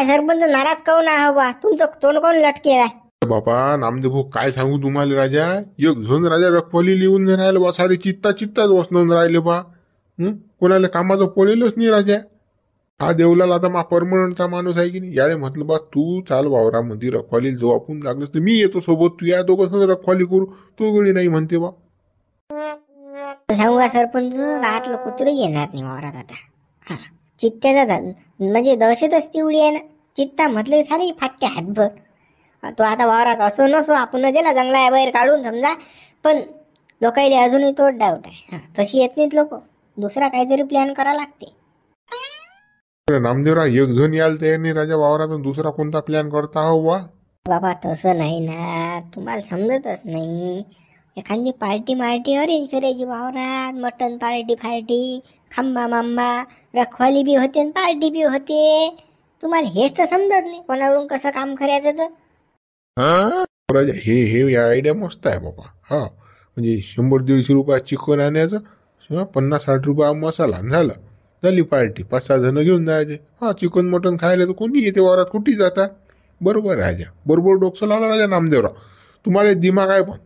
काय सरपंच नाराज काऊन आहे बा? तुमचं तोंड कोण लटकेल आहे? बापा नामदेव भाऊ काय सांगू तुम्हाला राजा, एक झोन राजा रखवाली लिहून नाही राहिलं बा, सारे चित्ताच वसनून राहिले बा. कोणाला कामाचं पळेलच नाही राजा. हा देवलाल आता मा परमनंटचा माणूस आहे की नाही, यारे म्हटलं बा तू चाल वावरामध्ये रखवाली जो आपण लागलं तर मी येतो सोबत, तू या दोघं रखवाली करू. तो गडी नाही म्हणते बा. सांगू का सरपंच, राहतलं कुत्र येणार नाही वावरात आता. हा चित्त्याचा म्हणजे दहशतच तेवढी आहे ना. चित्ता म्हटलं की सारी फाटते हातभर. तो आता वावरात असो नसो आपण दिला जंगला बाहेर काढून समजा, पण लोकायले अजूनही तोच डाऊट आहे. तशी येत नाहीत लोक, दुसरा काहीतरी प्लॅन करा लागते. नामदेवराव एक जण यायला तयार नाही राजा वावरात, दुसरा कोणता प्लॅन करता हो बा? बाबा तसं नाही ना, तुम्हाला समजतच नाही. एखादी पार्टी अरेंज करायची वावरात, मटन पार्टी खांबा मांबा, रखवाली बी होते पार्टी बी होते. तुम्हाला हेच तर समजत नाही कोणाकडून कसं काम करायचं तर. राजा हे आयडिया मस्त आहे बाबा. हा म्हणजे 100-150 रुपये चिकन आणायचं, 50-60 रुपये मसाला झालं, झाली पार्टी. 5-6 जण घेऊन जायचे. हा चिकन मटन खायला तर कोणी येते वावरात, कुठे जाता. बरोबर राजा, बरोबर डोकं लावलं राजा नामदेवराव. तुम्हाला दिमाग आहे पण.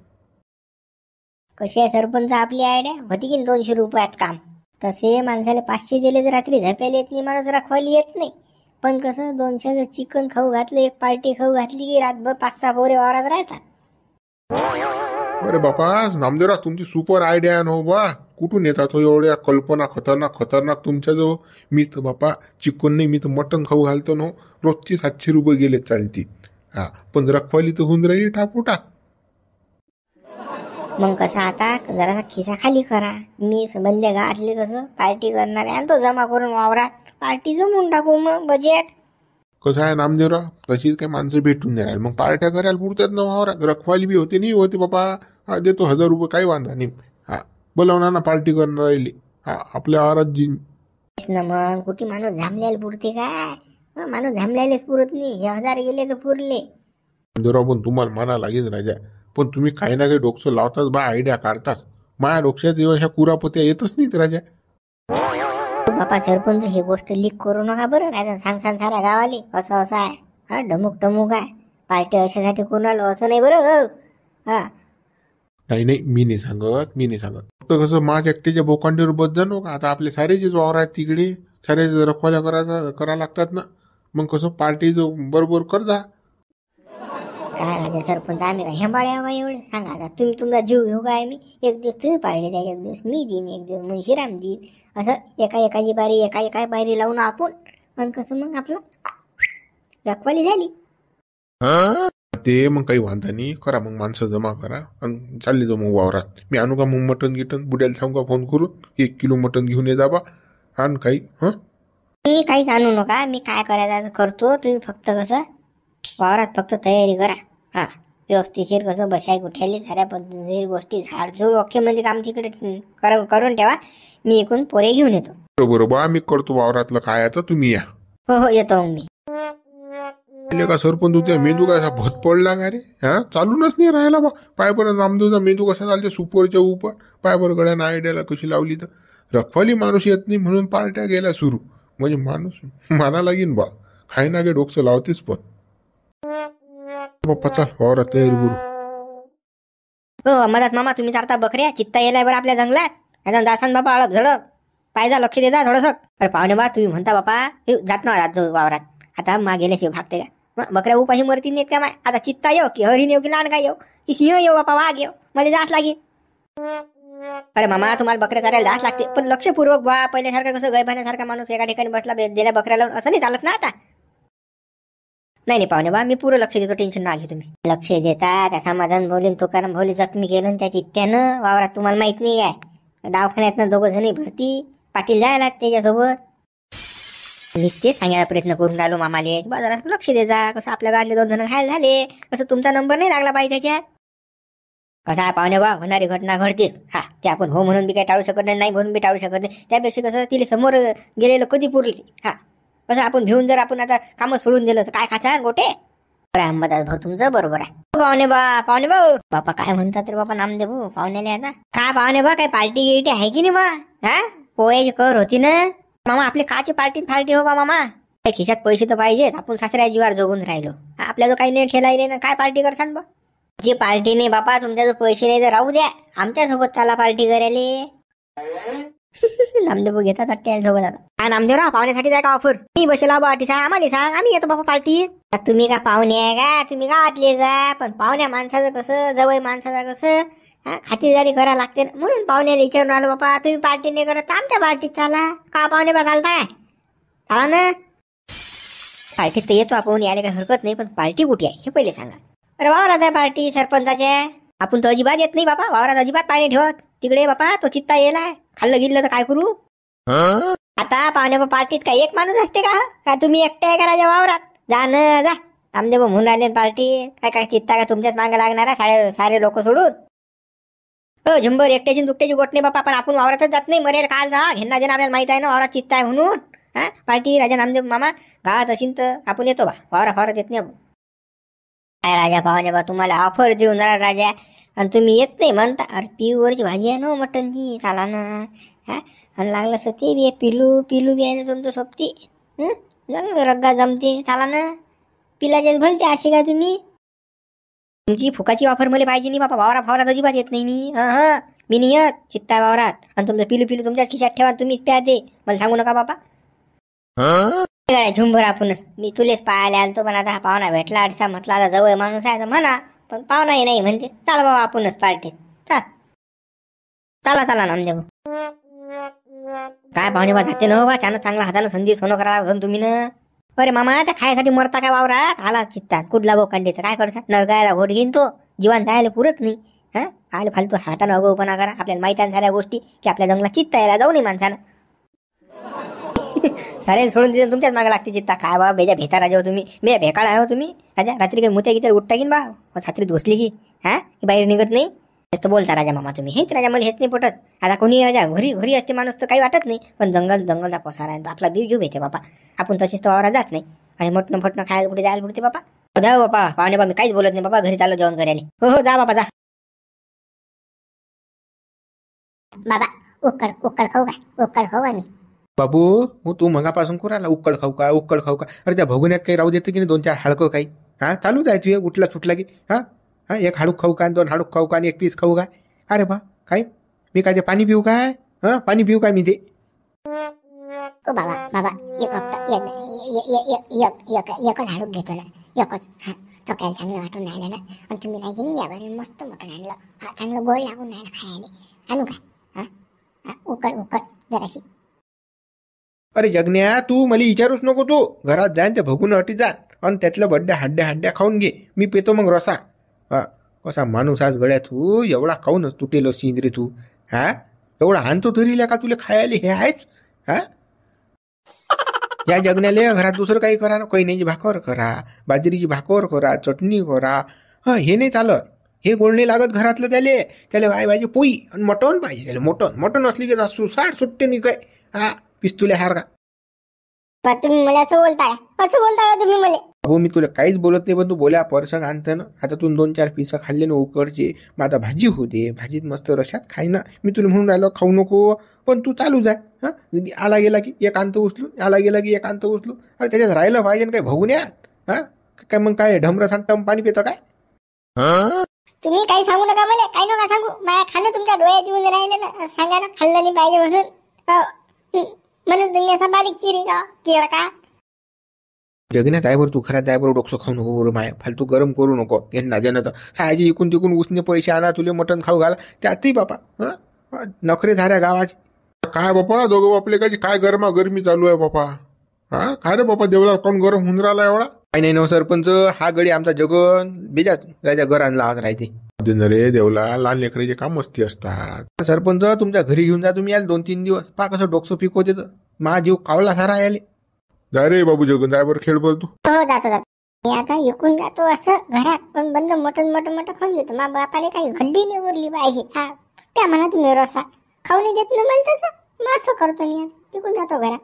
कशी आहे सरपंच आपली आयडिया? होती की 200 रुपयात काम. तसे माणसाला 500 दिले तर रात्री झोपायला येत नाही, माणूस रखवाली येत नाही. पण कसं 200 चिकन खाऊ घातलं, एक पार्टी खाऊ घातली की रातभर 5-6 पोरे वावरात राहतात. अरे बापा नामदेवराव तुमची सुपर आयडिया नो बा. कुठून येतात हो एवढ्या कल्पना खतरनाक तुमच्याजवळ? मी तर बापा चिकन नाही, मी तर मटन खाऊ घालतो नो. रोजची 700 रुपये गेले चालती. हा पण रखवाली तर होऊन राहिली टापूटाक. मग कसं आता जरा खिसा खाली करा. मी बंदे घातले कसं पार्टी करणार आहे, आणि तो जमा करून वावरात पार्टी जमून टाकू. मग बजेट कसं आहे नामदेवराव, तशीच काही माणसं भेटून नाही राहील, मग पार्ट्या करायला पुरतात ना वावरात. रखवाली बी होते नाही होते बापा. हा देतो 1000 रुपये, काही वांधा नाही. हा बोलावणार ना पार्टी करणार राहिली. हा आपल्या वावरात ना. मग कुठे माणूस झामल्याला पुरते काय? माणूस झामल्यालाच पुरत नाही. 1000 गेले तर पुरले. नामदेवराव पण तुम्हाला म्हणा लागेल राजा, पण तुम्ही काही ना काही डोकं लावताच बा, आयडिया काढताच. माझ्या डोक्यात ह्या कुरापत्या येतच नाहीत राजा. बापा सरपंच ही गोष्ट लीक करू नका बरं, नाही सांग साऱ्या गावाले असं आहे. हा ढमुक आहे पार्टी अशासाठी कोणाला असं नाही बरं. हा नाही मी नाही सांगत. फक्त कसं माझ्या एकट्याच्या बोकांडीवर बस जाणो का. आता आपले सारेचेच वावर आहेत तिकडे, सारेच रखवाल्या करा लागतात ना. मग कसं पार्टीचं बरोबर करता. काय राजा सरपंच आम्ही काय हेंबाळे हवा एवढे? सांगा आता तुम्ही तुमचा जीव घेऊ काय? मी एक दिवस तुम्ही पाळले द्या, एक दिवस मी देईन, एक दिवस मुंशीराम देईन. असं एकाची बारी एका बारी लावून आपण पण कसं मग आपलं रखवाली झाली. ते मग काही वांधा नाही. करा मग माणसं जमा करा आणि चालले जाऊ मग वावरात. मी आणू का मग मटन गिटन? बुड्याला सांगू का फोन करून 1 किलो मटन घेऊन ये जा बा. आण काही. मी काहीच आणू नका. मी काय करायचं करतो. तुम्ही फक्त कसं वावरात फक्त तयारी करा. हा व्यवस्थिशीर कसं बसाय कुठ्याली साऱ्या पद्धतीने गोष्टी झाडझूड ओके म्हणजे काम तिकडे करून ठेवा. मी इकडून पोरे घेऊन येतो. बरोबर मी करतो वावरातलं काय आता, तुम्ही या. हो येतो मग मी. का सरपंच तुझ्या मेंदू कसा भत पडला का रे? हा चालूनच नाही राहिला बा. पायपर्यंत नामदेवचा मेंदू कसा चालते सुपरच्या उपर. पायपर गळ्यानं आयडियाला कशी लावली तर रखवाली माणूस येत नाही म्हणून पार्ट्या गेल्या सुरू. म्हणजे माणूस माना लागेन बा. काही ना काही डोकं लावतेच पण. बाप्पा चाल वावरात तयारी करू. हो मदत मामा तुम्ही चारता बकऱ्या चित्ता येलाय बरं आपल्या जंगलात. आता दासान बापा अळप झडप पायजा लक्ष देता थोडंसं. अरे पाहुणे बा तुम्ही म्हणता बापा जात ना जात वावरात. आता मा गेल्याशिवाय भागते का? बकऱ्या उपाशी मरती नाहीत का? आता चित्ता येऊ की हरिण येऊ की लांडगा येऊ की सिंह येऊ बापा वाघ येऊ मला जास लागेल. अरे मामा तुम्हाला बकऱ्या चारायला जास लागते, पण लक्षपूर्वक बा. पहिल्यासारखं कसं गैबाण्यासारखा माणूस एका ठिकाणी बसला दिल्या बकऱ्या लावून असं नाही चालत ना आता. नाही पाहुणे बा मी पुरं लक्ष देतो, टेन्शन ना घे तुम्ही. लक्ष देता त्या समाधान भोवली तुकाराम भोवली जखमी केलं त्या चित्त्यानं वावरात. तुम्हाला माहित नाही काय दवाखान्यात 2 जणी भरती पाटील जायला त्याच्यासोबत. मी ते सांगायला प्रयत्न करून राहिलो मामाले बाजारात लक्ष दे जा. कसं आपल्या गावातले 2 जण घायल झाले, कसं तुमचा नंबर नाही लागला पाहिजे त्याच्यात. कसं आहे पाहुणे बा होणारी घटना घडतेच. हा ते आपण हो म्हणून बी काही टाळू शकत नाही म्हणून बी टाळू शकत नाही. त्यापेक्षा कसं तिला समोर गेलेलं कधी पुरली. हा कसं आपण भिवून जर आपण आता कामं सोडून दिलं तर काय खाचा गोटे. अंबादास भाऊ तुमचं बरोबर आहे. पाहुणे भाऊ बापा काय म्हणतात रे बापा नामदेव पाहुण्याला आता का पाहुणे बा काही पार्टी गिर्टी आहे की नाही बा? हा पोयाची कर होती ना मामा आपली काची पार्टी हो बा मामा. त्या खिशात पैसे तर पाहिजेत. आपण सासऱ्या जीवावर जगून राहिलो. आपल्या जो काही नाही ठेलाही नाही ना, काय पार्टी करसान बा? जी पार्टी नाही बापा, तुमच्या जो पैसे नाही तर राहू द्या, आमच्यासोबत चाला पार्टी करायला. नामदेव घेतात वाटते सोबत. आता काय नामदेवराव, पाहुण्यासाठी जाय का ऑफर? मी बसेला बाटी सांग, आम्हाला सांग, आम्ही येतो बाबा पार्टी. तुम्ही का पाहुणे आहे का? तुम्ही गावातले जा. पण पाहुण्या माणसाचं कसं, जवळ माणसाचं कसं खातिरदारी करा लागते ना. म्हणून पाहुण्याला विचारून आलो बापा, तुम्ही पार्टी नाही करत आमच्या पार्टीत चाला. का पाहुणे बा चालता काय? चाला ना पार्टीत तर येतो आपण, यायला काही हरकत नाही. पण पार्टी कुठे आहे हे पहिले सांगा. अरे वावरात आहे पार्टी सरपंचाच्या. आपण तर अजिबात येत नाही बाबा वावरात, अजिबात पाणी ठेवत. तिकडे बापा तो चित्ता येलाय, खाल्लं गिल्लं तर काय करू? आता पाहुणे पार्टीत काय एक माणूस असते का तुम्ही एकटे आहे का राजा वावरात? जा न जा. नामदेव म्हणून राहिले पार्टी. काय काय चित्ता का तुमच्याच मागे लागणार आहे सारे लोक सोडून? हो झुंबर एकट्याची दुकट्याची गोट नाही बापा. पण आपण वावरातच जात नाही. मरेल काल जा घेणं देणं आपल्याला माहित आहे ना, वावरात चित्ता आहे म्हणून. हा पार्टी राजा नामदेव मामा गावात असेल तर आपण येतो बा, वावरात येत नाही आपण. काय राजा पाहुणे बा, तुम्हाला ऑफर देऊन राहिला राजा आणि तुम्ही येत नाही म्हणता. अरे प्युअरची भाजी आहे ना मटनची, चाला ना. हा आणि लागलं असं ते बी पिलू बी आहे ना तुमचं सोबती. रग्गा जमते, चाला ना. पिलाचेच भलते अशी काय तुम्ही? तुमची फुकाची ऑफर मला पाहिजे नाही बाबा. वावरात अजिबात येत नाही मी. मी नाही येत चित्ता वावरात. आणि तुमचं पिलू तुमच्याच खिशात ठेवा, तुम्हीच प्या ते, मला सांगू नका बाबा. झुंबर आपणच, मी तुलेच पाहायला आलतो. पण आता पाहुणा भेटला अडसा म्हटला, आता जवळ माणूस आहे तर म्हणा. पण पाहुणाही नाही म्हणते. चला बाबा आपणच पार्टीत चला नामदेव. काय पाहुणे बा जाते ना बा, त्यानं चांगला हातानं संधी सोनं करा तुम्ही ना. अरे मामा त्या खायसाठी मरता काय वावरात? आला चित्तात कुठला बोकांडीचं काय करसा? नरगायला घोट घेईन तो, जीवन जायला पुरत नाही. आले फालतू हातानं अगोपणा करा. आपल्याला माहिती आहे झाल्या गोष्टी की आपल्या जंगलात चित्ता यायला जाऊ नये माणसानं. सारे सोडून दिले तुमच्याच मागे लागते चित्ता. काय बाबा बेजा भेता राजा हो तुम्ही, बेजा भेकाळ आहे हो तुम्ही राजा. रात्री काही मुत्या गित्या उठता की बा छात्रीत घुसली की बाहेर निघत नाही. जास्त बोलता राजा मामा तुम्ही. हेच राजा मला हेच नाही पटत. आता कोणी राजा घरी असते माणूस तर काही वाटत नाही. पण जंगलचा पसारा आहे, आपला जीव येते बापा. आपण तशीच तर वावरात जात नाही. आणि मटणं फटणं खायला कुठे जायला पुरते बापा. जा बापा पाहुणे बा, मी काहीच बोलत नाही बाबा. घरी चालू जेवण करायला. हो जा बाबा जा. बाबा उक्कड खाऊ काय? उक्कड खाऊ आम्ही. बाबू हो तू मगापासून कुराला उक्कड खाऊ का? अरे त्या भगुन्यात काही राहू देतं की नाही? 2-4 हाडकं काही चालू जायचं उठला सुटला की एक हाडूक खाऊ का, 2 हाडूक खाऊ का आणि 1 पीस खाऊ काय? अरे बा काय मी काय ते पाणी पिऊ काय? पाणी पिऊ काय मी ते? ओ बाबा एक हप्ता एकच हाडूक घेतो ना, एकच. चोकायला चांगलं वाटून राहिलं ना. आणि तुम्ही नाही की नाही यावर मस्त मटण आणलं. चांगलं गोड लागून राहिलं खायला. आणू का? उकड जराशी. अरे जगन्या तू मला विचारूच नको. तू घरात जाईन त्या भगून अटी जा आणि त्यातल्या बड्ड्या हड्ड्या खाऊन घे. मी पेतो मग रसा. कसा माणूस आज गड्या तू, एवढा खाऊनच तुटेल सिंद्री तू. एवढा आणतो तरी का तुला खायला हे आहेच? या जगण्याला घरात दुसरं काही करा ना. कैन्याची भाकर करा, बाजरीची भाकर करा, चटणी करा. हे नाही चालत. हे गोड नाही लागत घरातलं. त्याला काय पाहिजे? पोई आणि मटण पाहिजे. त्याला मटण असली की सुसाट सुट्टे नाही काय पिस्तुल्या हार का? तुम्ही मला असं बोलता का तुम्ही मला? हो मी तुला काहीच बोलत नाही. पण तू बोल्या परसंग आणतं ना. आता तू 2-4 पीस खाल्ले ना उकडचे. मग आता भाजी होते, भाजीत मस्त रशात खाई ना. मी तुला म्हणून राहिलो खाऊ नको. पण तू चालू जाय. आला गेला की एक अंत उचलून, आला गेला की एक अंत उचलून. अरे त्याच्यात राहिलं पाहिजे ना काय भगुन्यात. काय मग काय ढमरसांटम पाणी पितं काय? तुम्ही काही सांगू नका मला. काही नका सांगू. माझ्या खाणं तुमच्या डोळ्यात येऊन राहिले ना. सांगा ना खाल्लं नाही पाहिजे म्हणून तुम्ही असा बारीक चिरी का केळ का? जगण्यात आहे बरं तू खऱ्यात आहे बरं. डोकं खाऊ नको बरं माया. फालतू गरम करू नको. घेणं जन तर सायाची इकून तिकून उसने पैसे आणा, तुले मटण खाऊ घाला. त्यातही बापा नखरे झाल्या गावाची. काय बापा दोघं बापले काय गरमी चालू आहे बापा? काय रे बापा देवला कोण गरम होऊन राहिला एवढा? काही नाही ना सरपंच. हा गडी आमचा जगन बेजात राजा घर आणला आज राहते. रे देवला लहान लेकराचे काम मस्ती असतात. सरपंच तुमच्या घरी घेऊन जा तुम्ही. याल 2-3 दिवस पा कसं डोकसं पिकवते तर मा जीव कावला सारा याले. जाय रे बाबू जगन, जाय बरं खेळ बोल तू. हो जातो. मी आता इकून जातो असं घरात. पण बंद मोठं खाऊन देतो. मा बापाने काही हड्डी नाही उरली पाहिजे. त्या म्हणा तुम्ही रसा खाऊ नाही देत ना मला. तसं मासं करतो मी. इकून जातो घरात.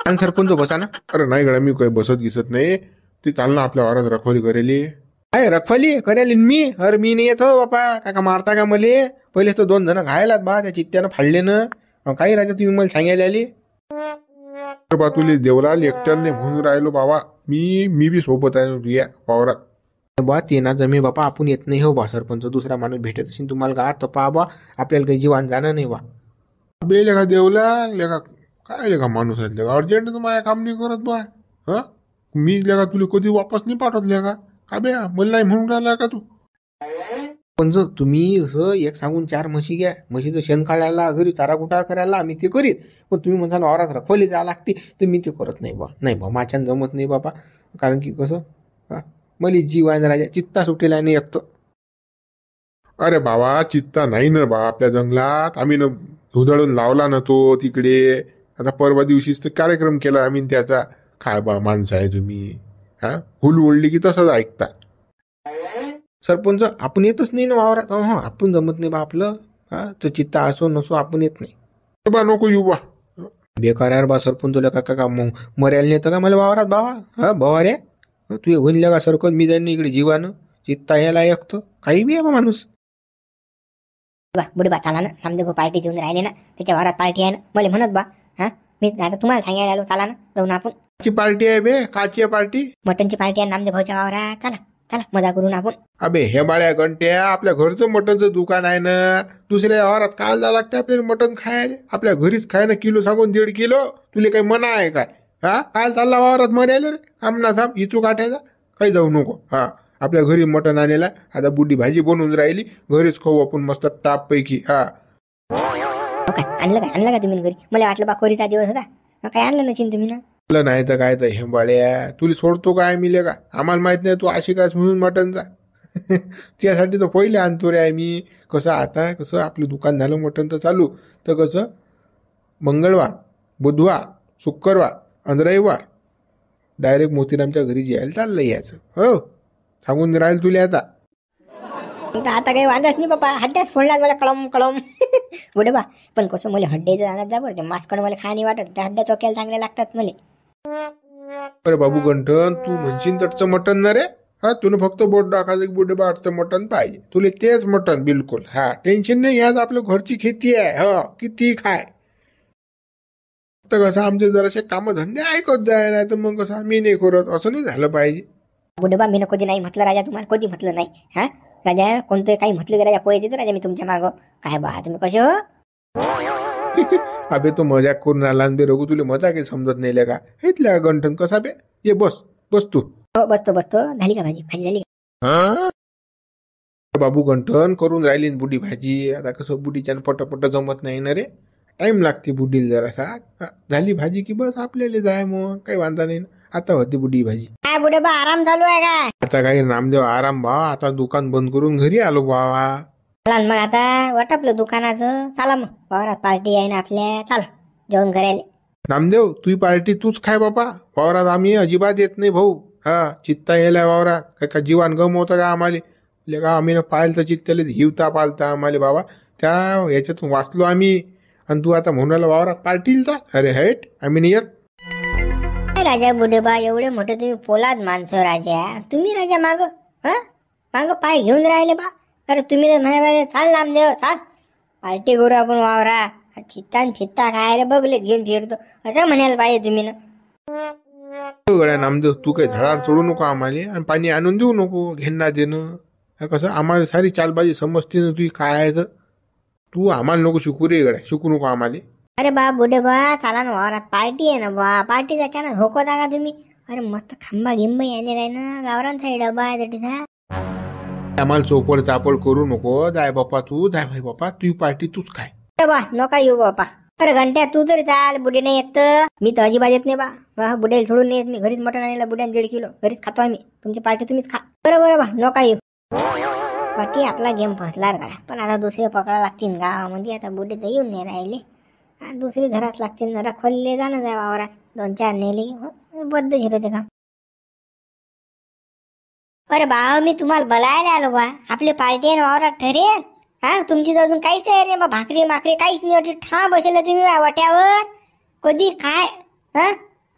सांग सरपंच बसा ना. अरे नाही गड्या, मी काही बसत गिसत नाही. ती चाल ना आपल्या वारात रखवाली करेली. काय रखवाली करेल मी? अरे मी नाही येतो बापा. का मारता का मले? पहिलेच तो 2 जण घायलात बा त्या चित्त्यानं फाडले ना. काही राजा तुम्ही मला सांगायला आली. बा तुले देवलाल एकट्याने म्हणून राहिलो बाबा, मी बी सोबत आहे ना तुझ्या वावरात. बा ते ना जमे बापा, आपण येत नाही हो बा सरपंच. दुसरा माणूस भेटत असेल तुम्हाला का तर पहा बा, आपल्याला काही जीवान जाणं नाही बा. बे लेखा देवला लेखा काय लेखा माणूस आहेत लेखा, अर्जंट तुम्हाला काम नाही करत बा. हा मी लेखा तुला कधी वापस नाही पाठवत लेखा का बे, मला नाही म्हणून राहिला का तू. पण जर तुम्ही असं एक सांगून 4 म्हशी घ्या, म्हशीचं शेण काढायला घरी चारा कुटा करायला मी ते करीन. पण तुम्ही म्हणता वावरात रखवली जायला लागते तर मी ते करत नाही बा. नाही बा माझ्यानं जमत नाही बाबा. कारण की कसं मला जीव आहे ना राजा, चित्ता सुटेला नाही एकतो. अरे बाबा चित्ता नाही ना बा आपल्या जंगलात. आम्ही न धुदळून लावला ना तो तिकडे. आता परवा दिवशीच तर कार्यक्रम केला आम्ही त्याचा. काय बा माणसं आहे तुम्ही, हा हुल ओढली की तसंच ऐकता. सरपंच आपण येतच नाही ना वावरात. हो आपण जमत नाही बा आपलं. तर चित्ता असो नसो आपण येत नाही बा. नको येऊ बा. बेकार यार बा सरपंच. तुला का मर्याला नेतं का मला वावरात बाबा. बवा रे तू होईल का सरपंच, मी जाईन इकडे जीवानं. चित्ता यायला ऐकतो काही बी आहे बा माणूस. बुडे बा चाला ना, नामदेव पार्टी देऊन राहिले ना, त्याच्या वावरात पार्टी आहे ना, मला म्हणत बा. मी आता तुम्हाला सांगायला आलो, चाला ना जाऊन आपण. काची पार्टी आहे बे, काची आहे पार्टी. मटनची पार्टी आहे नामदेव भाऊच्या वावरात. चला चला मजा करून आपण. अबे हे बाळ्या घंट्या, आपल्या घरचं मटनचं दुकान आहे ना. दुसऱ्या वावरात काय जावं लागतं आपल्याला मटन खायला. आपल्या घरीच खाय ना, किलो सांगून 1.5 किलो. तुला काही मना आहे काय. काय चालला वावरात मर्याला रे. आमना थांब इचू काठायचा काही जाऊ नको. आपल्या घरी मटण आणलेला. आता बुड्डी भाजी बनवून राहिली, घरीच खाऊ आपण मस्त टाप पैकी. काय आणलं का तुम्ही घरी. मला वाटलं बा कोरीचा दिवस होता, मग काय आणलं नशीन तुम्ही ना. नाही तर काय तर हे बाळ्या, तुला सोडतो काय मिले का. आम्हाला माहित नाही तू अशी काय म्हणून मटनचा. त्यासाठी तर पहिले आणतो रे मी. कसं आता कसं आपलं दुकान झालं मटन तर चालू, तर कसं मंगळवार बुधवार शुक्रवार आणि रविवार डायरेक्ट मोतीरामच्या घरी यायला चाललं यायचं. हो सांगून राहील तुला आता. आता काही वांधाच नाही बाबा. हड्ड्यात फोडला मला कळम कळम. बुडे बा पण कसं मला हड्ड्याचं आणत जा बरं. मास्कड मला खा नाही वाटत. त्या हड्ड्या चोक्याला चांगल्या लागतात मला. अरे बाबू गंठन, तू म्हणशील तटचं मटन ना रे. तुला फक्त बोट टाकायचं बुडे बाटचं मटन पाहिजे. तुला तेच मटन बिलकुल. टेन्शन नाही. आज आपलं घरची खेती आहे. किती खाय. तर कसं आमचे जरासे कामधंदे ऐकत जाय, नाही तर मग कसं मी नाही करत असं नाही झालं पाहिजे. बुडे बा मी कधी नाही म्हटलं राजा तुम्हाला, कधी म्हटलं नाही. राजा कोणतं काही म्हटलं की राजा पोहे देतो राजा मी तुमच्या मागं. काय बा तुम्ही कसे हो. अबे तो मजाक करून आला बे रघु. तुला मजाक समजत नाही का. हेतल्या गंठन कसा बे. ये बस तू. हो बसतो. झाली का भाजी झाली का. बाबू गंठन करून राहिली बुडी भाजी. आता कसं बुडीच्या पटपट जमत नाही ना रे. टाइम लागते बुडीला जरासा. झाली भाजी की बस आपल्याला जाय मग काही वांधा नाही. आता होती बुडी भाजी. काय बुडे बा आराम चालू आहे काय. आता काही नामदेव आराम बा. आता दुकान बंद करून घरी आलो बाबा. चला मग आता वाटपलं दुकानाचं. चला मग वावरात पार्टी आहे ना आपल्या. चला जेवण करायला. नामदेव तुही पार्टी तूच खाय बाबा. वावरात आम्ही अजिबात येत नाही भाऊ. चित्ता यायला वावरात. काय का जीवान गम होतं का आम्हाला. का आम्ही पाहिलं तर चित्ताले हिवता पालता आम्हाला बाबा. त्या याच्यातून वाचलो आम्ही. आणि तू आता म्हणाला वावरात पार्टीला. अरे हेट आम्ही नाही येत. राजा बुडे बा एवढे मोठे तुम्ही पोलाद माणसं राजा. तुम्ही राजा माग पाय घेऊन राहिले बा. अरे तुम्ही म्हणाले चाल नामदेव चाल पार्टी करू आपण वावरा. चित्ता फित्ता काय रे बघले घेऊन फिरतो असं म्हणायला पाहिजे तुम्ही ना. नामदेव तू काही झाडावर चढू नको आम्हाला. आणि पाणी आणून देऊ नको घेणं देणं. कसं आम्हाला सारी चालबाजी समजते ना तुझी काय आहे तर. तू आम्हाला नको शिकू रे गड्या. शिकू नको आम्हाला. अरे बा बुडे बा चाला ना वावरात पार्टी आहे ना बा. पार्टीचा त्यानं होकवता का तुम्ही. अरे मस्त खांबा गिंबा येणार आहे ना. गावरांचा डबा आहे त्याचा. आम्हाला चोपड चापड करू नको. जाय बापा तू जाय भाई बापा. तुझी पार्टी तूच खाय. बा नका येऊ बापा. अरे घंट्या तू तरी चाल. बुडे नाही येत मी तर अजिबात येत नाही बा. बुडेला सोडून नाही येत मी. घरीच मटण आणलं बुड्यान 1.5 किलो घरीच खातो आम्ही. तुमची पार्टी तुम्हीच खा. बरं बा नका येऊ. बाकी आपला गेम फसला गाड्या. पण आता दुसरे पकडा लागतील गावामध्ये. आता बुडे तर येऊन नाही राहिले. दुसरी धराच लागतील. जरा खोलले जाणं जाय वावरात. 2-4 नेले बद्द झिरो ते काम. अरे बा मी तुम्हाला बोलायला आलो बा. आपली पार्टी आहे वावरात ठरेल. तुमची तर अजून काहीच आहे रे बा. भाकरी माकरी काहीच नाही वाटत. ठाम बसले तुम्ही वाट्यावर. कधी काय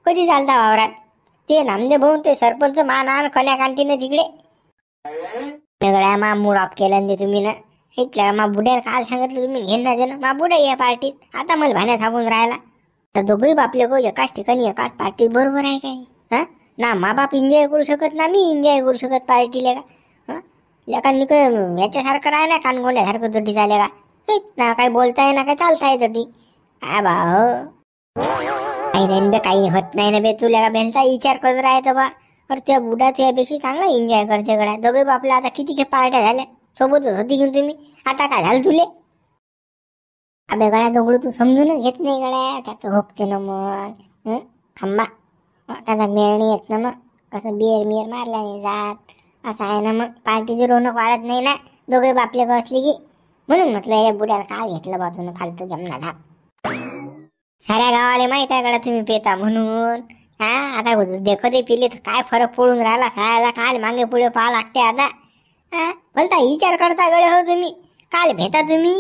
कधी चालता वावरात. ते नामदेव भाऊ ते सरपंच मान कन्या कांटीनं तिकडे सगळ्या मा मूड ऑफ केलं मी तुम्ही ना. इथल्या मा बुड्याला काल सांगितलं तुम्ही घेणं देणं. मा बुड्या या पार्टीत. आता मला भाण्या सांगून राहिला. तर दोघंही बापले गो एकाच ठिकाणी एकाच पार्टीत बरोबर आहे काय? हा ना मा बाप एन्जॉय करू शकत ना मी एन्जॉय करू शकत पार्टीला का? लेखांनी काय याच्यासारखं राह ना कानगोंड्यासारखं तटी चाले का? ना काही बोलताय ना काय चालताय तटी काय बा काही नाही बे काही होत नाही ना बे तुला का बेलता विचार करत राहतो बा. अरे त्या बुडा तुझ्यापेक्षा चांगला एन्जॉय करते गड्या. दोघे बापला आता किती पार्ट्या झाल्या सोबतच होती घेऊन तुम्ही. आता काय झालं तुले? अबे गड्या दगडू तू समजूनच घेत नाही गड्या. त्याचं होकते ना मग थांबा त्याचा मेळ नाही येत ना मग. कसं बिअर मारल्या नाही जात असं आहे ना मग. पार्टीची रौनक वाढत नाही ना दोघे बापले असले की. म्हणून म्हटलं या बुड्याला काय घेतलं बाजून फालतू जमना धाप. साऱ्या गावाला माहित आहे गड्या तुम्ही पेता म्हणून. हा आता देखते पिले तर काय फरक पडून राहिला खायला. काल मागे पुढे पाहा लागते आता. हा बोलता विचार करता गडे हो तुम्ही. काल भेटा तुम्ही.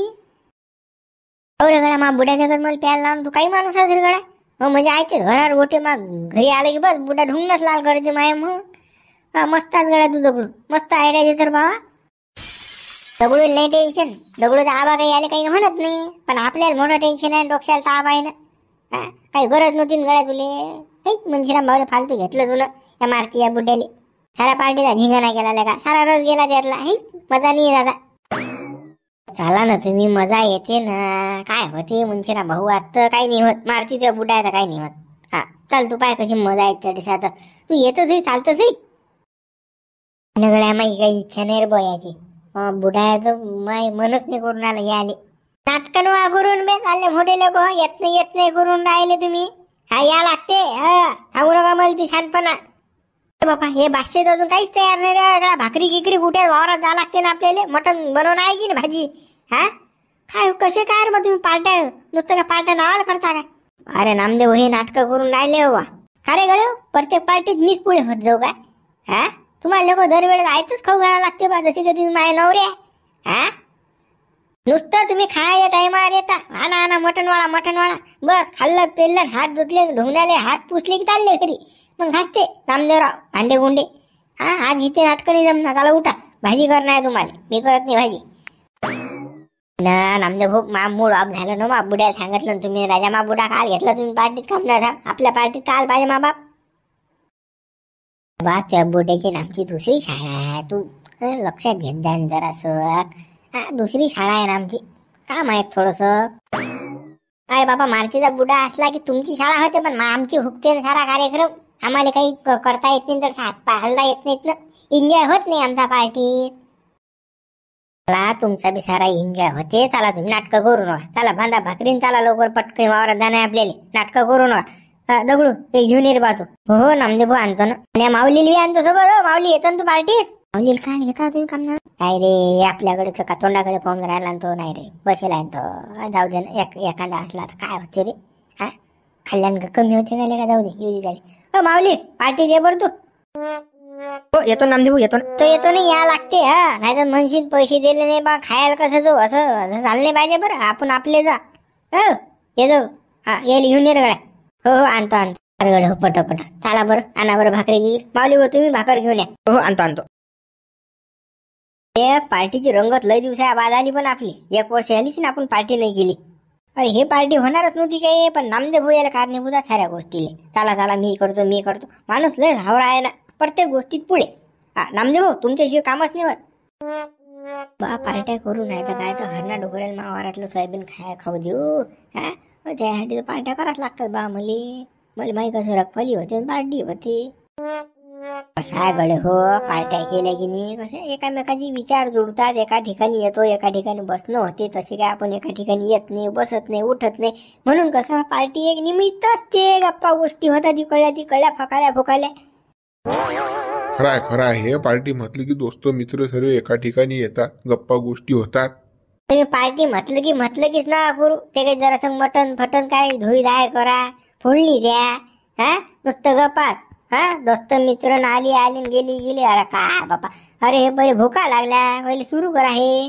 अरे गड्या मा बुड्या जगत मला प्यायला लावून तू काही माणूस असेल गड्या. मग म्हणजे ऐकते घरावर गोटे मग घरी आले की बस बुड्या ढुंगणच लाल करते माय मग. मस्तात गड्या तू दगडू मस्त आयडिया दे तर बाबा. दगडू नाही टेन्शन. दगडूचा आबा काही आले काही म्हणत नाही. पण आपल्याला मोठं टेन्शन आहे डोक्याला ताप आहे ना. काही गरज नव्हती गड्या तुले. मनशिराम भाऊला फालतू घेतलं तुला या मारती या बुड्याले. सारा पार्टीचा धिंगाणा केला का सारा रस गेला त्यातला. मजा नाही दादा. चला ना तुम्ही मजा येते ना. काय होते मनशिराम भाऊ आता काही नाही होत. मारती तुझ्या बुड्या आता काही नाही होत. हा चल तू पाय कशी मजा येते आता. तू येतच चालतच गड्या माही काही इच्छा नाही रे बयाची. बुडा तर माय मनच नाही करून आलं हे आले. नाटकं वा करून बे चालले मोठे लोक. येत नाही करून राहिले तुम्ही. हा या लागते. सांगू नका मला ती शांतपणा. बापा हे भाष्य अजून काहीच तयार नाही रे. भाकरी गिकरी कुठे वावरात जा लागते ना आपल्याला. मटण बनवणं आहे की नाही भाजी. हा काय कसे काय रे तुम्ही पार्ट्या नुसतं का पार्ट्या नावाला करता काय? अरे नामदेव हे नाटकं करून राहिले हो. अरे गड्या प्रत्येक पार्टीत मीच पुढे होत जाऊ काय? हा तुम्हाला लोक दरवेळेस आयतच खाऊ घालायला लागते बा. जशी का तुम्ही माझ्या नवरे. हा नुसतं तुम्ही खायच्या टायमावर येता. आणा मटण वाळा बस खाल्लं पेरलं हात धुतले ढोंगण्याले हात पुसले की चालले घरी. मग घासते नामदेवराव भांडे गुंडे. हा आज इथे नाटकं नाही जमणार. चला उठा भाजी करणार तुम्हाला. मी करत नाही भाजी ना. नामदेव भाऊ मा मूड ऑफ झालं ना. मा बुड्याला सांगितलं तुम्ही राजा मा बुडा काल घेतला तुम्ही पार्टीत कामणार था. आपल्या पार्टीत काल पाहिजे मा बाप. त्या बुड्याची नामची दुसरी शाळा आहे. तू लक्षात घेत जा जरासं. दुसरी शाळा आहे ना आमची. काम आहे थोडस. अरे बाबा मारतीचा बुडा असला की तुमची शाळा होते. पण आमची हुकते सारा कार्यक्रम. आम्हाला काही करता येत नाही. तर हात पाय हलता येत नाहीत ना. एन्जॉय होत नाही आमचा पार्टीत. चला तुमचा बी सारा एन्जॉय होते. चला तुम्ही नाटकं करू नका. चला बांधा भाकरीन चला लवकर पटकन वावरात जाणार आपल्याला. नाटकं करू नका. दगडू ते घेऊन ये बाजू. हो नामदेव भाऊ आणतो ना. माऊलीला बी आणतो सोबत. माऊली येतो ना तू पार्टीत. माऊलीला काय घेता तुम्ही काम ना. काय रे आपल्याकडे का तोंडाकडे पाहून राहिला तो. नाही रे बसेला तो. जाऊ दे ना. एखादा असला तर काय होते रे. हा खाल्ल्यानं कमी होते का का. जाऊ दे येऊ दे. हो माऊली पार्टी दे बरं तू. हो येतो नामदेव येतो ना. तो येतो नाही या लागते. हा नाही तर म्हणशील पैसे दिले नाही बा खायला कसं जाऊ. असं झालं नाही पाहिजे बरं. आपण आपले जा. हो येतो. हा येईल घेऊन ये रे गड्या. हो आणतो गड्या. हो पटपट चला बरं. आणा बरं भाकरी गिर. माऊली हो तुम्ही भाकर घेऊन या. हो आणतो. पार्टीची रंगत लय दिवसा बाद आली. पण आपली 1 वर्ष आलीच ना आपण पार्टी नाही केली. अरे हे पार्टी होणारच नव्हती काही. पण नामदेव भाऊ याला कारणीभूत साऱ्या गोष्टीले. चला मी करतो. माणूस लय हावरा आहे ना प्रत्येक गोष्टीत पुढे. नामदेव भाऊ तुमच्याशिवाय कामच नाही होत. बा पार्ट्या करू नाही तर काय तर हरणा डोकऱ्याला मावारातलं सोयाबीन खाऊ देऊ. हा त्यासाठी पार्ट्या कराच लागतात बा. मला माही कसं रखवाली होते पार्टी होते. कसा गडे हो पार्ट्या केल्या की नाही कसं एकामेकाची विचार जुळतात. एका ठिकाणी येतो एका ठिकाणी बसणं होते. तसे काय आपण एका ठिकाणी येत नाही बसत नाही उठत नाही. म्हणून कसं पार्टी एक निमित्त असते. गप्पा गोष्टी होतात तिकडल्या फकाल्या. खरं आहे. हे पार्टी म्हटलं की दोस्त मित्र सर्व एका ठिकाणी येतात. गप्पा गोष्टी होतात. तुम्ही पार्टी म्हटलं कीच ना करू. ते काही जरा मटन फटन काय धुई धाय करा. फोडणी द्या. हा नुसतं गप्पाच. हा दोस्त मित्र आली गेली. अरे काय बापा. अरे हे पहिले भूका लागल्या. पहिले सुरू करा हे.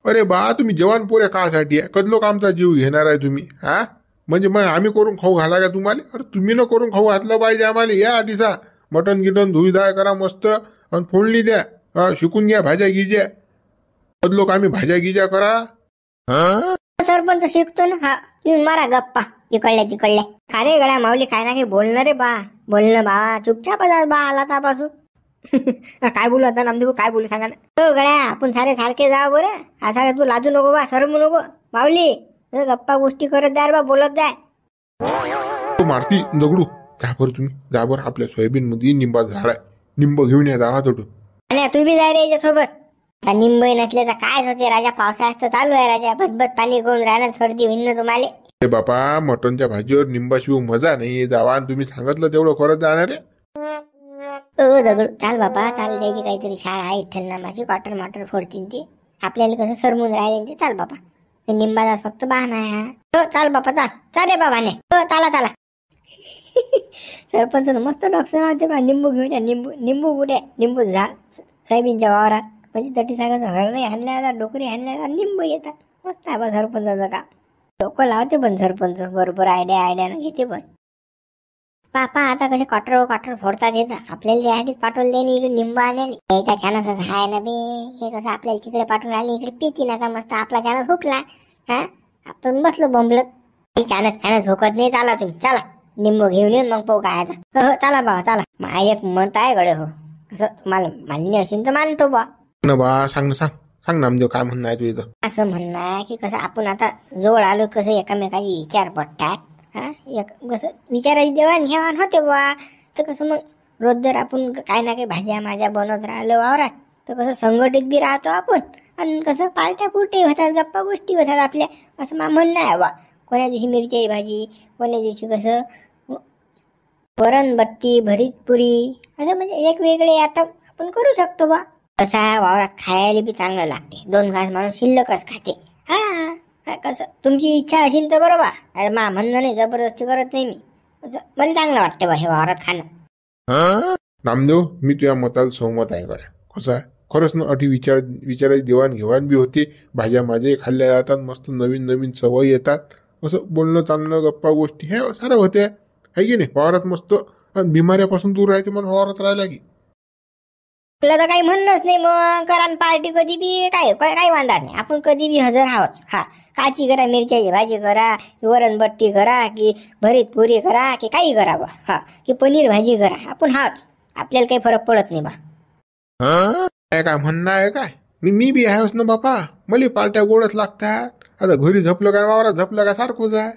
अरे बा तुम्ही जवान पोऱ्या कासाठी आहे. कदलोक आमचा जीव घेणार आहे तुम्ही. हा म्हणजे मग आम्ही करून खाऊ घाला का तुम्हाला. अरे तुम्ही न करून खाऊ घातलं पाहिजे आम्हाला. या आधीचा मटन गिटन धुईधाय करा मस्त. आणि फोडणी द्या. शिकून घ्या भाज्या गिज्या. कदलोक आम्ही भाज्या गिज्या करा. सरपंच शिकतो ना. हा तुम्ही मारा गप्पा इकडल्या तिकडल्या. का रे गड्या माऊली काय ना काही बोलणं रे बा. बोलणं बा चुपचाप बा आला तापासून. काय बोलू आता नामदेव काय बोलू सांगा ना. हो गड्या आपण सारे सारखे जाव बरं. असा तू लाजू नको बा सरमू नको माऊली. गप्पा गोष्टी करत जाय बा बोलत जाय. तो मारती दगडू जा बरं तुम्ही जा बरं. आपल्या सोयाबीन मध्ये निंबा झाड आहे. निंब घेऊन या जावा तोडून. आणि तू बी जाय रे याच्यासोबत. निंबई नसले तर काय होते राजा. पावसाळ्यात तर चालू आहे राजा. भदभद पाणी करून राहिलं सर्दी होईन ना तुम्हाला. अरे बापा मटनच्या भाजीवर निंबाशिव मजा नाही. जावा आणि तुम्ही सांगितलं तेवढं करत जाणार रे. दगड चाल बापा चाल. द्यायची काहीतरी शाळा आहे इठ्ठल नामाची. क्वार्टर माटर फोडतील ते. आपल्याला कसं सरमून राहिले ते. चाल बापा ते निंबाचा फक्त बहाणा आहे हा. हो चाल बापा चाल. चाल रे बाबाने. हो चाला चाला. सरपंच मस्त डॉक्टर ते बा. निंबू घेऊन या. निंबू कुठे निंबू झाड सोयाबीनच्या वावरात. म्हणजे तटी सांगायचं हरणे हाणल्या जातात डोकरी हाणल्या जातात निंबू येतात. मस्त आहे बा सरपंचाचं काम. डोकं लावते पण सरपंच बरोबर आयडियानं घेते पण. पापा आता कसे क्वार्टर फोडतात येतं. आपल्याला त्यासाठी पाठवलं नाही इकडे निंबू आणायला. याचा छानच आहे ना बे. हे कसं आपल्याला तिकडे पाठवून आले इकडे पिती ना. मस्त आपला छानच हुकला. हा आपण बसलो बोंबलत. छानच हुकत नाही. चाला तुम्ही चाला. निंबू घेऊन येऊन मग पाहू काय आता. हो चला बाबा चला. मा एक मत आहे गडे. हो कसं तुम्हाला मान्य असेल तर मानतो बा. न बा सांग ना सांग नामदेव काय म्हणणं आहे तुझं. असं म्हणणं आहे की कसं आपण आता जवळ आलो कसं एकामेकाची विचार पडतात. हा एक कसं विचाराची देवाणघेवाण होते बा. तर कसं मग रोज जर आपण काय ना काही भाज्या माझ्या बनवत राहिलो वावरात तर कसं संघटित बी राहतो आपण. आणि कसं पार्ट्या पुरटे होतात गप्पा गोष्टी होतात आपल्या. असं मा म्हणणं आहे बा. कोण्या दिवशी मिरची भाजी कोण्या दिवशी कसं वरण बट्टी भरीत पुरी असं म्हणजे एक वेगळे आता आपण करू शकतो बा. कसा वावरात खायला बी चांगलं लागते. 2 घास माणूस शिल्लकच खाते. हा कसं तुमची इच्छा असेल तर बरोबर. अरे मा म्हणणं नाही जबरदस्ती करत नाही मी. असं मला चांगलं वाटतं बा हे वावरात खाणं. नामदेव मी तुझ्या मताला सहमत आहे गड्या. कसं आहे खरंच ना अटी विचाराची देवाणघेवाण बी होते. भाज्या माझे खाल्ल्या जातात. मस्त नवीन नवीन सवय येतात. असं बोलणं चालणं गप्पा गोष्टी हे सारं होते आहे की नाही. वावरात मस्त बिमाऱ्यापासून दूर राहायचं म्हणून वावरात राहिला की. तुला तर काही म्हणणंच नाही मग. कारण पार्टी कधी बी काही वांधा नाही. आपण कधी बी हजर आहोत. हा काची करा मिरच्याची भाजी करा की वरण बट्टी करा की भरीत पुरी करा की काही करा बा. हा की पनीर भाजी करा आपण हाच. आपल्याला काही फरक पडत नाही बा. काय म्हणणं आहे काय. मी बी आहेच ना बापा. मला पार्ट्या गोडच लागतात. आता घरी झपलं काय वावरात झपलं काय सारखंच आहे.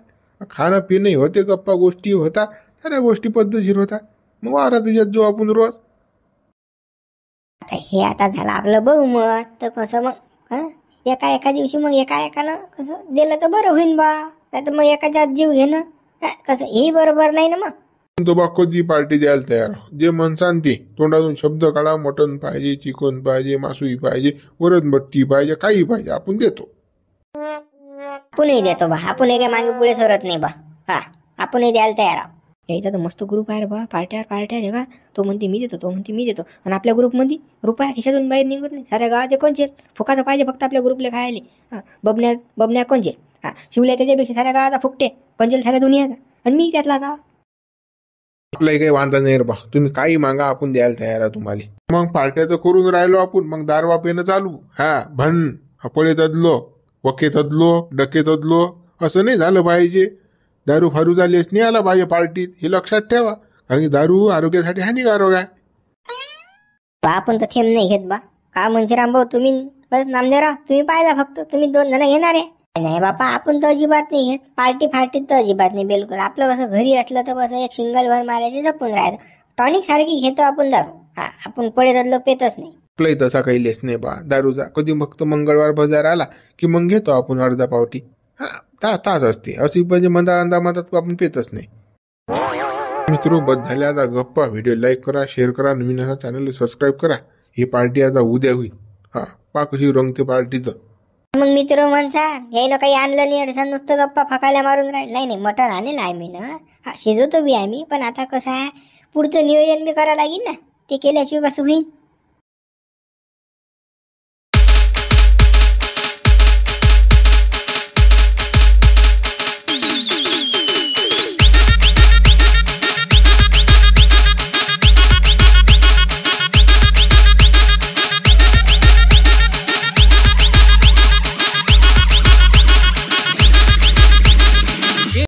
खाणं पिणं होते गप्पा गोष्टी होतात. साऱ्या गोष्टी पद्धतशीर होतात. मग वावरात येत जो आपण रोज. हे आता झालं आपलं बहुमत. तर कसं मग एका दिवशी मग एकानं कसं दिलं तर बरं होईन बा. तर मग एकाच्या जीव घेणं कसं हे बरोबर नाही ना मग. तो बा कधी पार्टी द्यायला तयार. जे म्हणसान ते तोंडातून शब्द काढा. मटण पाहिजे चिकन पाहिजे मासुई पाहिजे वरण बट्टी पाहिजे काही पाहिजे आपण देतो. आपणही देतो बा. आपण काही मागे पुढे सरत नाही बा. हा आपणही द्यायला तयार आहोत. याचा तर मस्त ग्रुप आहे रे बा. पार्ट्या रे का. तो म्हणते मी देतो तो म्हणते मी देतो. आणि आपल्या ग्रुपमध्ये रुपया खिशातून बाहेर निघत नाही. साऱ्या गावाचे कोणचे फुकाचं पाहिजे फक्त आपल्या ग्रुपला खायले. बबन्या कोणचे. हा शिवल्या त्याच्यापेक्षा साऱ्या गावाचा फुकटे कोणचे साऱ्या दुनियाचा. आणि मी त्यातला जा. आपलाही काही वांधा नाही रे बा. तुम्ही काही मागा आपण द्यायला तयार आहे तुम्हाला. मग पार्ट्या तर करून राहिलो आपण. मग दारवा पेनं चालू. हा भन हपळे तदलो वके तदलो डके तदलो असं नाही झालं पाहिजे. दारू फारू झालीच नाही आला पाहिजे पार्टीत. हे लक्षात ठेवा. कारण की दारू आरोग्यासाठी हानिकारक आहे. बा आपण तर थेंब नाही घेत बा. का म्हणजे रामभाऊ तुम्ही बस नामदेवराव तुम्ही पाहिजा फक्त. तुम्ही 2 जण घेणार आहे. नाही बापा आपण तर अजिबात नाही घेत. पार्टी फार्टीत तर अजिबात नाही बिलकुल. आपलं कसं घरी असलं तर कसं एक सिंगल भर मारायचे जपून राहायचं. टॉनिक सारखी घेतो आपण दारू. हा आपण पळे तदलो पेतच नाही. आपलाही तसा काही लेस नाही बा दारूचा. कधी फक्त मंगळवार बाजार आला की मग घेतो आपण अर्धा पावटी. हा तास असते अशी म्हणजे मधात आपण पेतच नाही. मित्र बस झाल्या आता गप्पा. व्हिडिओ लाईक करा शेअर करा. नवीन असा चॅनल सबस्क्राईब करा. ही पार्टी आता उद्या होईल. हा पा कशी रंगते पार्टीचं. मग मित्र म्हणसा यायनं काही आणलं नाही अडचण नुसतं गप्पा फकायला मारून राहील. नाही मटण आणेल आहे मी ना. हा शिजवतो बी आहे मी. पण आता कसं आहे पुढचं नियोजन बी करावं लागेल ना. ते केल्याशिवाय कसं होईल.